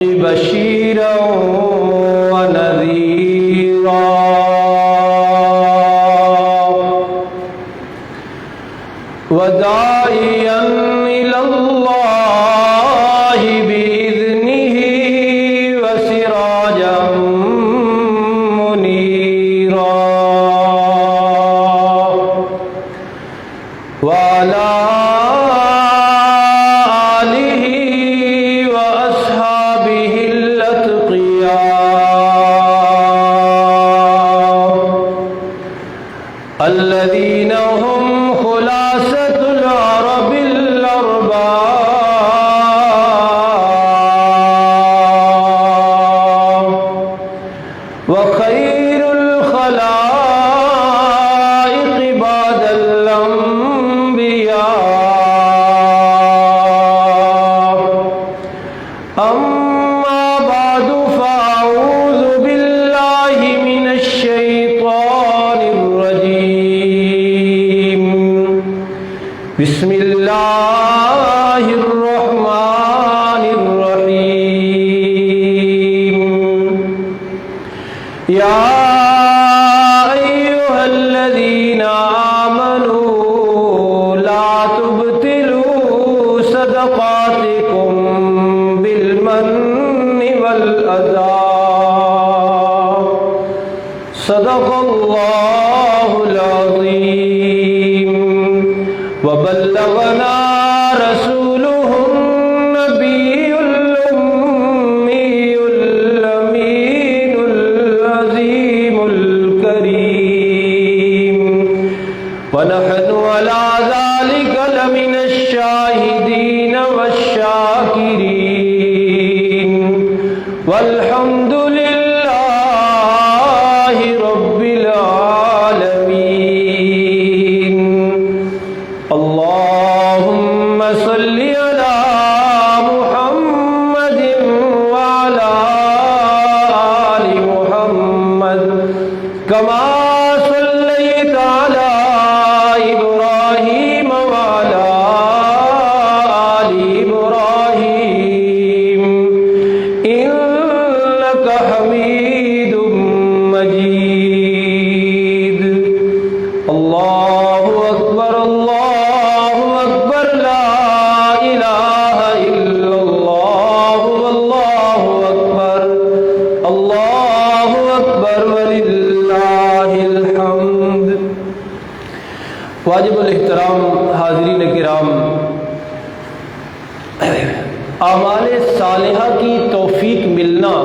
بشيرا ونذيرا وداعيا إلى الله بإذنه وسراجا منيرا وعلى الذين هم خلاصة العرب الأرباب وخير الخلائق بعد الأنبياء أما بعد فأعوذ بالله من الشيطان الرجيم بسم الله الرحمن الرحيم يا أيها الذين آمنوا لا تبطلوا صدقاتكم بالمن والأذى صدق الله العظيم وبلغنا رسوله النبي الأمي الأمين العظيم الكريم ونحن على ذلك لمن الشاهدين والشاكرين والحمد لله رب العالمين. اللهم صل على محمد وعلى آل محمد كما صليت على إبراهيم وعلى آل إبراهيم إنك حميد مجيد. الله أكبر الله أكبر لا إله إلا الله والله أكبر الله أكبر وللہ الحمد. واجب الاحترام حاضرین کرام، اعمال صالحہ کی توفیق ملنا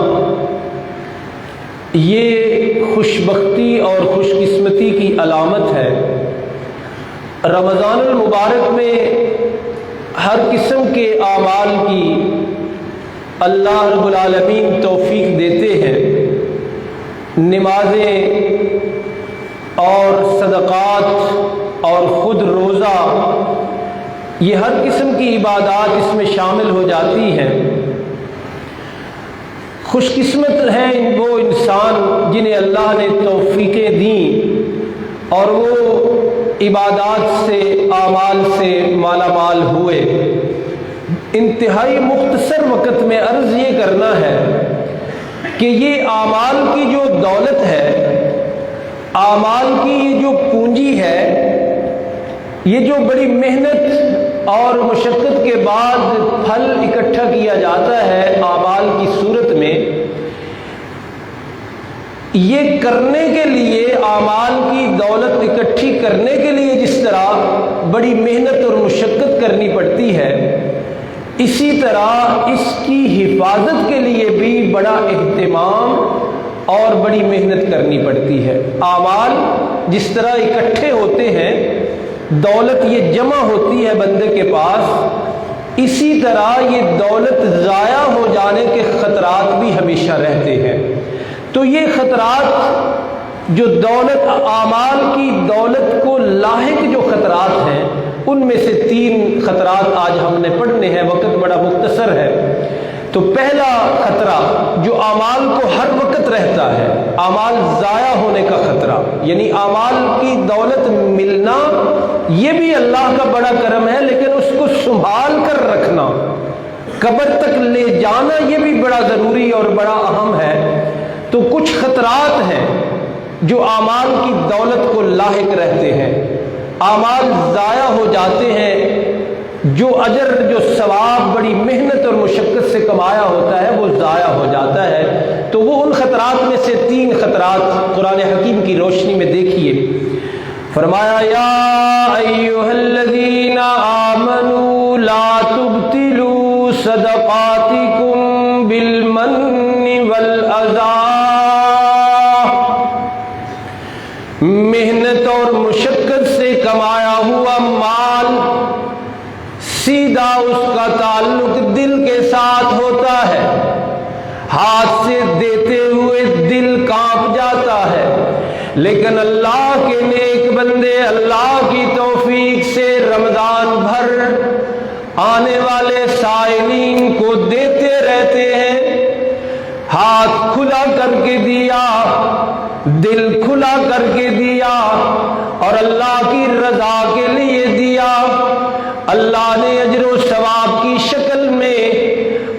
یہ خوشبختی اور خوش قسمتی کی علامت ہے. رمضان المبارک میں ہر قسم کے اعمال کی اللہ رب العالمین توفیق دیتے ہیں. نمازیں اور صدقات اور خود روزہ، یہ ہر قسم کی عبادات اس میں شامل ہو جاتی ہیں. خوش قسمت ہیں وہ انسان جنہیں اللہ نے توفیقیں دیں اور وہ عبادات سے اعمال سے مالا مال ہوئے. انتہائی مختصر وقت میں عرض یہ کرنا ہے کہ یہ اعمال کی جو دولت ہے، اعمال کی یہ جو پونجی ہے، یہ جو بڑی محنت اور مشقت کے بعد پھل اکٹھا کیا جاتا ہے اعمال کی صورت میں، یہ کرنے کے لیے اعمال کی دولت اکٹھی کرنے کے لیے جس طرح بڑی محنت اور مشقت کرنی پڑتی ہے، اسی طرح اس کی حفاظت کے لیے بھی بڑا اہتمام اور بڑی محنت کرنی پڑتی ہے. اعمال جس طرح اکٹھے ہوتے ہیں، دولت یہ جمع ہوتی ہے بندے کے پاس، اسی طرح یہ دولت ضائع ہو جانے کے خطرات بھی ہمیشہ رہتے ہیں. تو یہ خطرات جو دولت، اعمال کی دولت کو لاحق جو خطرات ہیں، ان میں سے 3 خطرات آج ہم نے پڑھنے ہیں. وقت بڑا مختصر ہے. تو پہلا خطرہ جو اعمال کو ہر وقت رہتا ہے، اعمال ضائع ہونے کا خطرہ، یعنی اعمال کی دولت ملنا یہ بھی اللہ کا بڑا کرم ہے، لیکن اس کو سنبھال کر رکھنا، قبر تک لے جانا یہ بھی بڑا ضروری اور بڑا اہم ہے۔ تو کچھ خطرات ہیں جو اعمال کی دولت کو لاحق رہتے ہیں، اعمال ضائع ہو جاتے ہیں، جو اجر جو ثواب بڑی محنت اور مشقت سے کمایا ہوتا ہے وہ ضائع ہو جاتا ہے۔ تو وہ ان خطرات میں سے 3 خطرات قرآن حکیم کی روشنی میں دیکھیے۔ فرمایا یا ایھا الذین آمنوا لا تبطلوا صدقاتکم بالمن والاذی، محنت اور مشقت سے کمایا ہوا مال سیدھا اس کا تعلق دل کے ساتھ ہوتا ہے، ہاتھ سے دیتے ہوئے دل کانپ جاتا ہے، لیکن اللہ کے نیک بندے اللہ کی توفیق سے رمضان بھر آنے والے سائلین کو دیتے رہتے ہیں، ہاتھ کھلا کر کے دیا، دل کھلا کر کے دیا اور اللہ کی رضا کے لیے دیا۔ اللہ نے اجر و ثواب کی شکل میں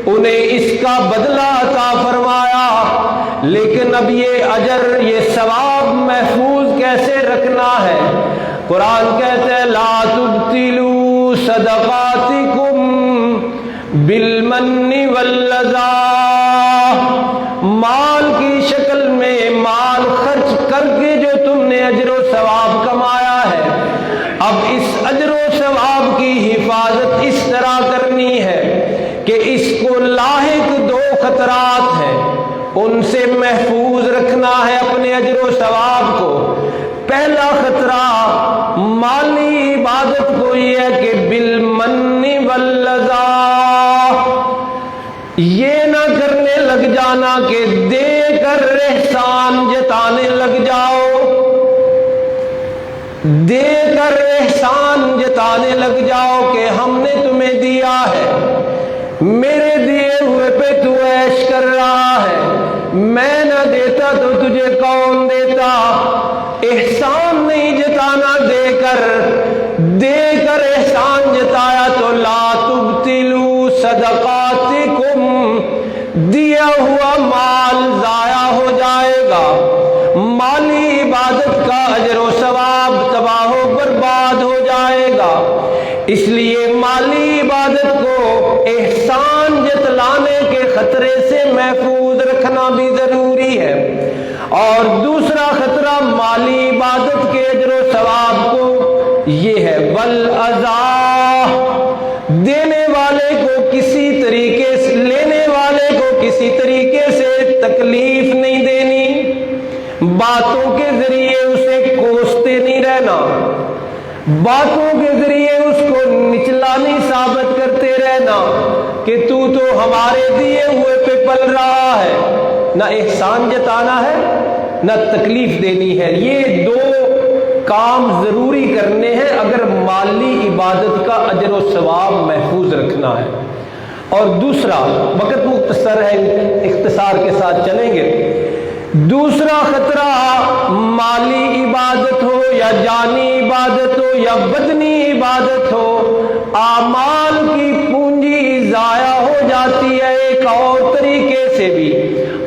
انہیں اس کا بدلہ عطا فرمایا، لیکن اب یہ اجر یہ ثواب محفوظ کیسے رکھنا ہے؟ قرآن کہتے ہیں لا تبطلوا صدقاتکم بالمن والاذی، مال کی شکل میں مال خرچ کر کے جو تم نے اجر و ثواب کمایا ہے، اب اس اجر و ثواب کی حفاظت اس طرح کرنی ہے کہ اس کو لاحق 2 خطرات ہیں، ان سے محفوظ رکھنا ہے اپنے اجر و ثواب کو۔ پہلا خطرہ مالی عبادت کو یہ ہے کہ بالمن والاذی، یہ نہ کرنے لگ جانا کہ دے کر احسان جتانے لگ جاؤ، دے کر احسان جتانے لگ جاؤ کہ ہم نے تمہیں دیا ہے، میرے دیے ہوئے پہ تو عیش کر رہا ہے، میں نہ دیتا تو تجھے کون دیتا۔ احسان نہیں جتانا، دے کر احسان جتایا تو لا تبطلوا صدقاتکم، دیا ہوا مال ضائع ہو جائے گا، مالی عبادت کا اجر و ثواب تباہ و برباد ہو جائے گا۔ اس لیے مالی عبادت کو احسان جتلانے کے خطرے سے محفوظ رکھنا بھی ضروری ہے۔ اور دوسرا خطرہ مالی عبادت کے اجر و ثواب کو یہ ہے والاذی، دینے والے کو کسی طریقے سے، لینے والے کو کسی طریقے سے تکلیف نہیں دینی، باتوں کے ذریعے اسے کوستے نہیں رہنا، باتوں کے ذریعے اس کو نچلا نہیں ثابت کرتے رہنا کہ تو ہمارے دیے ہوئے پہ پل رہا ہے، نہ احسان جتانا ہے نہ تکلیف دینی ہے۔ یہ 2 کام ضروری کرنے ہیں اگر مالی عبادت کا اجر و ثواب محفوظ رکھنا ہے۔ اور دوسرا، وقت مختصر ہے، اختصار کے ساتھ چلیں گے۔ دوسرا خطرہ مالی عبادت ہو یا جانی عبادت ہو یا بدنی عبادت ہو، اعمال کی پونجی ضائع ہو جاتی ہے ایک اور طریقے سے بھی،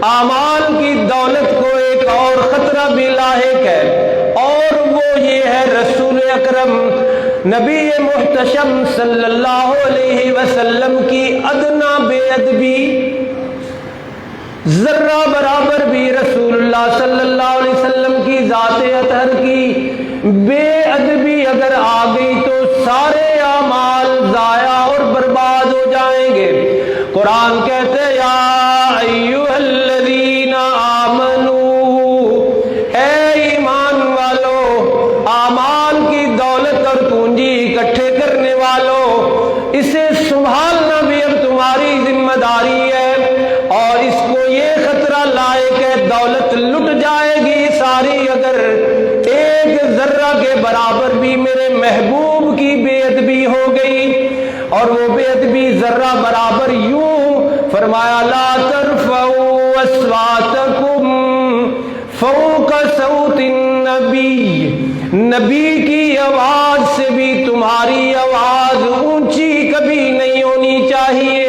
اعمال کی دولت کو ایک اور خطرہ بھی لاحق ہے، اور وہ یہ ہے رسول اکرم نبی محتشم صلی اللہ علیہ وسلم کی ادنا بے ادبی، ذرہ برابر بھی رسول اللہ صلی اللہ علیہ وسلم کی ذات اطہر کی بے ادبی اگر آ گئی تو سارے اعمال ضائع اور برباد ہو جائیں گے۔ قرآن کہتے ہیں یا ایھا الذین آمنو، اے ایمان والو، اعمال کی دولت اور پونجی اکٹھے کرنے والو، اسے سنبھالنا بھی اب تمہاری ذمہ داری ہے، اور اس کو یہ خطرہ لائق ہے دولت لٹ جائے گی ساری اگر ایک ذرہ کے برابر بھی میرے محبوب کی بے ادبی ہو گئی۔ اور وہ بے ادبی ذرہ برابر یوں فرمایا لا ترفعوا اصواتکم فوق صوت النبی، نبی کی آواز سے بھی تمہاری آواز اونچی کبھی نہیں ہونی چاہیے۔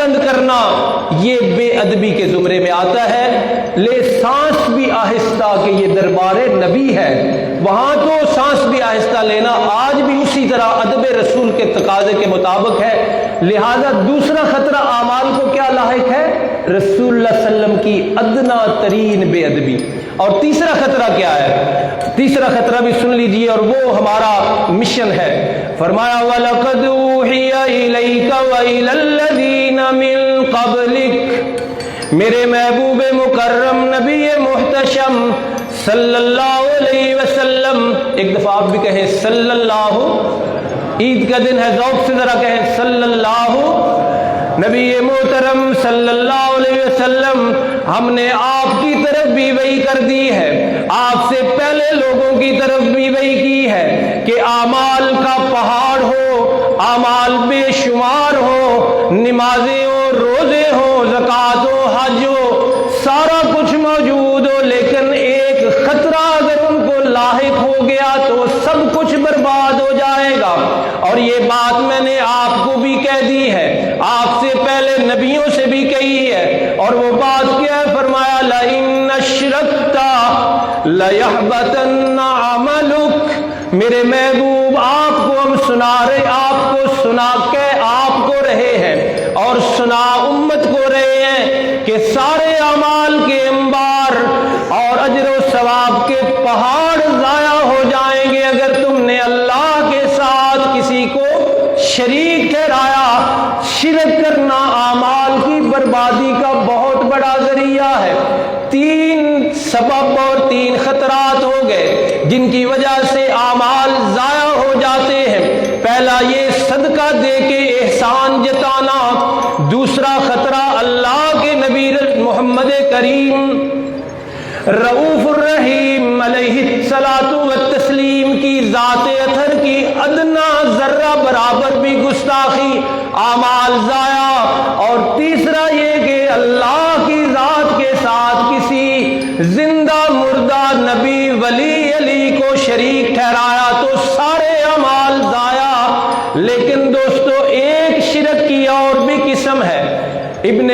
بلند کرنا یہ بے ادبی کے زمرے میں آتا ہے۔ لے سانس بھی آہستہ کہ یہ دربار نبی ہے، وہاں تو سانس بھی آہستہ لینا آج بھی اسی طرح ادب رسول کے تقاضے کے مطابق ہے۔ لہذا دوسرا خطرہ اعمال کو کیا لاحق ہے؟ رسول اللہ صلی اللہ علیہ وسلم کی ادنا ترین بے ادبی۔ اور تیسرا خطرہ کیا ہے؟ تیسرا خطرہ بھی سن لیجئے، اور وہ ہمارا مشن ہے۔ فرمایا وَلَقَدْ أُوحِيَ إِلَيْكَ وَإِلَى الَّذِينَ مِن قَبْلِكَ، میرے محبوب مکرم نبی محتشم صلی اللہ علیہ وسلم، ایک دفعہ آپ بھی کہیں صلی اللہ، عید کا دن ہے ذوق سے ذرا کہیں صلی اللہ، نبی محترم صلی اللہ علیہ وسلم، ہم نے آپ کی طرف بھی وحی کر دی ہے، آپ سے پہلے لوگوں کی طرف بھی وحی کی ہے کہ اعمال کا پہاڑ ہو، اعمال بے شمار ہو، نمازیں ہو، روزے ہو، زکوٰۃ ہو، حج ہو، سارا کچھ موجود ہو، لیکن ایک خطرہ اگر ان کو لاحق ہو گیا تو سب کچھ برباد ہو جائے گا۔ اور یہ بات میں نے آپ کو بھی کہہ دی ہے، آپ سے پہلے نبیوں سے بھی کہی ہے، اور وہ بات کیا ہے؟ فرمایا لَإِنَّ اشْرَكْتَ لَيَحْبَطَنَّ عَمَلُكَ، میرے محبوب آپ کو ہم سنا رہے، آپ کو سنا کے آپ کو رہے ہیں اور سنا امت کو رہے ہیں کہ سارے اعمال کے انبار اور اجر و ثواب کے پہاڑ ضائع ہو جائیں گے اگر تم نے اللہ کے ساتھ کسی کو شریک ٹھہرایا۔ شرک کرنا اعمال کی بربادی کا بہت بڑا ذریعہ ہے۔ تین سبب اور تین خطرات ہو گئے جن کی وجہ سے اعمال ضائع ہو جاتے ہیں۔ پہلا یہ صدقہ دے کے احسان جتانا، دوسرا خطرہ اللہ کے نبی محمد کریم رؤوف الرحیم علیہ الصلاۃ والتسلیم کی ذات اطہر کی ادنا ذرہ برابر بھی گستاخی، اعمال ضائع۔ اور تیسرا یہ کہ اللہ کی ذات کے ساتھ کسی زندہ مردہ نبی ولی علی کو شریک ٹھہرایا تو سارے اعمال ضائع۔ لیکن دوستو ایک شرک کی اور بھی قسم ہے۔ ابن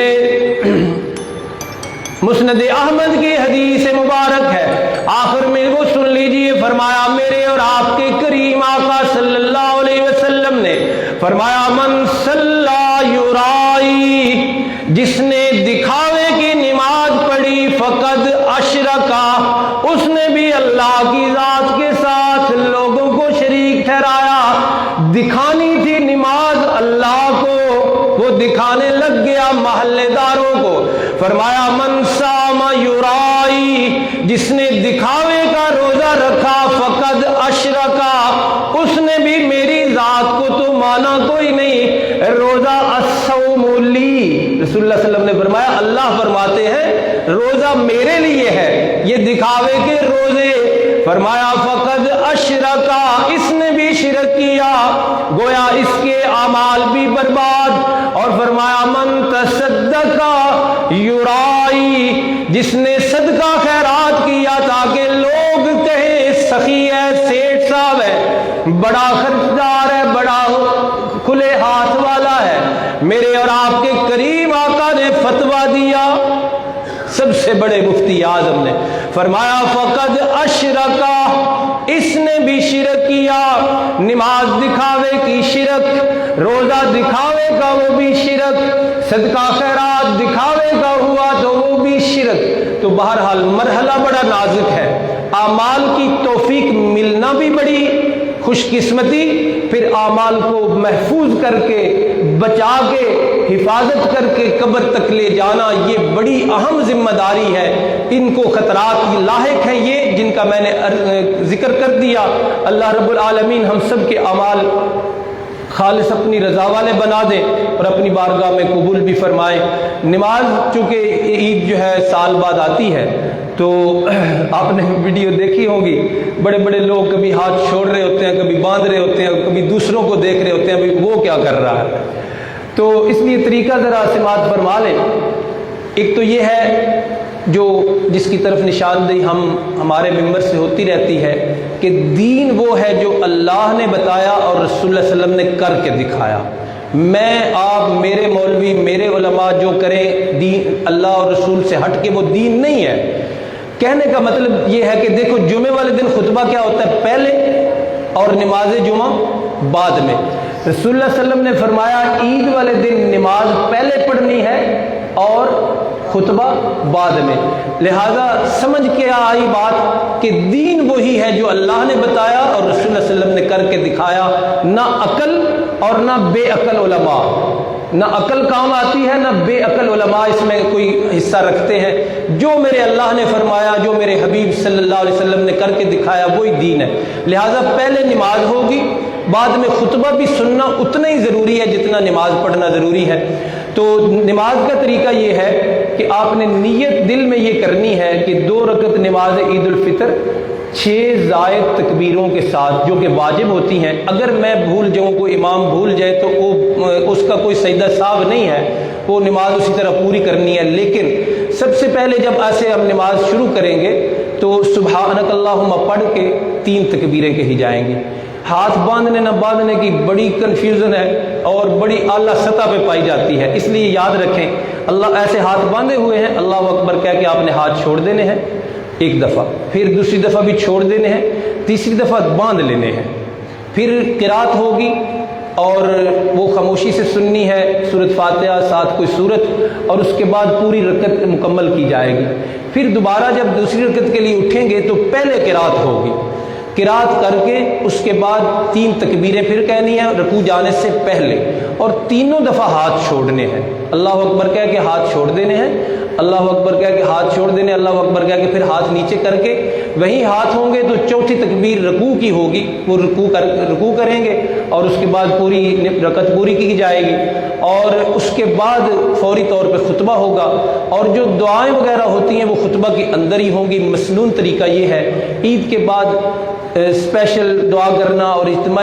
مسند احمد کی حدیث مبارک ہے، آخر میں وہ سن لیجئے۔ فرمایا میرے اور آپ کے کریم آقا صلی اللہ علیہ وسلم نے فرمایا من صلی یرائی، جس نے دکھاوے کی نماز پڑھی، فقد اشرکا، اس نے بھی اللہ کی ذات کے ساتھ لوگوں کو شریک ٹھہرایا۔ دکھانی تھی نماز اللہ کو، وہ دکھانے لگ گیا محلے داروں کو۔ فرمایا من صام یرائی، جس نے دکھاوے کا روزہ رکھا، فقد اشرکا، اس نے بھی میری ذات کو تو مانا کوئی نہیں۔ روزہ الصوم لی، رسول اللہ صلی اللہ علیہ وسلم نے فرمایا، اللہ فرماتے ہیں روزہ میرے لیے ہے، یہ دکھاوے کے روزے۔ فرمایا فقد اشرکا، اس نے بھی شرک کیا، گویا اس کے اعمال بھی برباد۔ اور فرمایا من تصدق یرائی، جس نے صدقہ خیرات کیا تاکہ لوگ کہیں سخی ہے، سیٹھ صاحب ہے، بڑا خرچدار ہے، بڑا کھلے ہاتھ والا ہے، میرے اور آپ کے کریم آقا نے فتویٰ دیا، سب سے بڑے مفتی اعظم نے فرمایا فقد اشرکا، اس نے بھی شرک کیا۔ نماز دکھاوے کی شرک، روزہ دکھاوے کا وہ بھی شرک، صدقہ خیرات دکھاوے کا ہوا تو وہ بھی شرک۔ تو بہرحال مرحلہ بڑا نازک ہے، اعمال کی توفیق ملنا بھی بڑی خوش قسمتی، پھر اعمال کو محفوظ کر کے بچا کے حفاظت کر کے قبر تک لے جانا یہ بڑی اہم ذمہ داری ہے۔ ان کو خطرات لاحق ہیں یہ جن کا میں نے ذکر کر دیا۔ اللہ رب العالمین ہم سب کے اعمال خالص اپنی رضا والے بنا دے اور اپنی بارگاہ میں قبول بھی فرمائے۔ نماز چونکہ عید جو ہے سال بعد آتی ہے تو آپ نے ویڈیو دیکھی ہوگی، بڑے بڑے لوگ کبھی ہاتھ چھوڑ رہے ہوتے ہیں، کبھی باندھ رہے ہوتے ہیں، کبھی دوسروں کو دیکھ رہے ہوتے ہیں بھئی وہ کیا کر رہا ہے۔ تو اس لیے طریقہ ذرا سماعت فرما لیں۔ ایک تو یہ ہے جو جس کی طرف نشاندہی ہمارے ممبر سے ہوتی رہتی ہے کہ دین وہ ہے جو اللہ نے بتایا اور رسول اللہ صلی اللہ علیہ وسلم نے کر کے دکھایا۔ میں آپ میرے مولوی میرے علماء جو کریں دین اللہ اور رسول سے ہٹ کے وہ دین نہیں ہے۔ کہنے کا مطلب یہ ہے کہ دیکھو جمعے والے دن خطبہ کیا ہوتا ہے؟ پہلے، اور نماز جمعہ بعد میں۔ رسول اللہ صلی اللہ علیہ وسلم نے فرمایا عید والے دن نماز پہلے پڑھنی ہے اور خطبہ بعد میں۔ لہذا سمجھ کے آئی بات کہ دین وہی ہے جو اللہ نے بتایا اور رسول اللہ صلی اللہ علیہ وسلم نے کر کے دکھایا، نہ عقل اور نہ بے عقل علماء، نہ عقل کام آتی ہے نہ بے عقل علماء اس میں کوئی حصہ رکھتے ہیں۔ جو میرے اللہ نے فرمایا، جو میرے حبیب صلی اللہ علیہ وسلم نے کر کے دکھایا وہی دین ہے۔ لہٰذا پہلے نماز ہوگی، بعد میں خطبہ بھی سننا اتنا ہی ضروری ہے جتنا نماز پڑھنا ضروری ہے۔ تو نماز کا طریقہ یہ ہے کہ آپ نے نیت دل میں یہ کرنی ہے کہ 2 رکعت نماز عید الفطر 6 زائد تکبیروں کے ساتھ جو کہ واجب ہوتی ہیں۔ اگر میں بھول جاؤں، کوئی امام بھول جائے تو اس کا کوئی سجدہ سہو نہیں ہے، وہ نماز اسی طرح پوری کرنی ہے۔ لیکن سب سے پہلے جب ایسے ہم نماز شروع کریں گے تو سبحانک اللہم پڑھ کے 3 تکبیریں کہی جائیں گی۔ ہاتھ باندھنے نہ باندھنے کی بڑی کنفیوژن ہے اور بڑی اعلیٰ سطح پہ پائی جاتی ہے، اس لیے یاد رکھیں اللہ ایسے ہاتھ باندھے ہوئے ہیں، اللہ اکبر کہہ کے آپ نے ہاتھ چھوڑ دینے ہیں ایک دفعہ، پھر دوسری دفعہ بھی چھوڑ دینے ہیں، تیسری دفعہ باندھ لینے ہیں، پھر قرات ہوگی اور وہ خاموشی سے سننی ہے، سورۃ فاتحہ ساتھ کوئی سورت، اور اس کے بعد پوری رکعت مکمل کی جائے گی۔ پھر دوبارہ جب دوسری رکعت کے لیے اٹھیں گے تو پہلے قرات ہوگی، قرات کر کے اس کے بعد 3 تکبیریں پھر کہنی ہیں رکوع جانے سے پہلے، اور تینوں دفعہ ہاتھ چھوڑنے ہیں، اللہ اکبر کہہ کے ہاتھ چھوڑ دینے ہیں، اللہ اکبر کہہ کے ہاتھ چھوڑ دینے، اللہ اکبر کہہ کے پھر ہاتھ نیچے کر کے وہیں ہاتھ ہوں گے تو چوتھی تکبیر رکوع کی ہوگی، وہ رکوع کریں گے اور اس کے بعد پوری رکعت پوری کی جائے گی، اور اس کے بعد فوری طور پہ خطبہ ہوگا، اور جو دعائیں وغیرہ ہوتی ہیں وہ خطبہ کے اندر ہی ہوں گی۔ مسنون طریقہ یہ ہے عید کے بعد اسپیشل دعا کرنا اور اجتماعی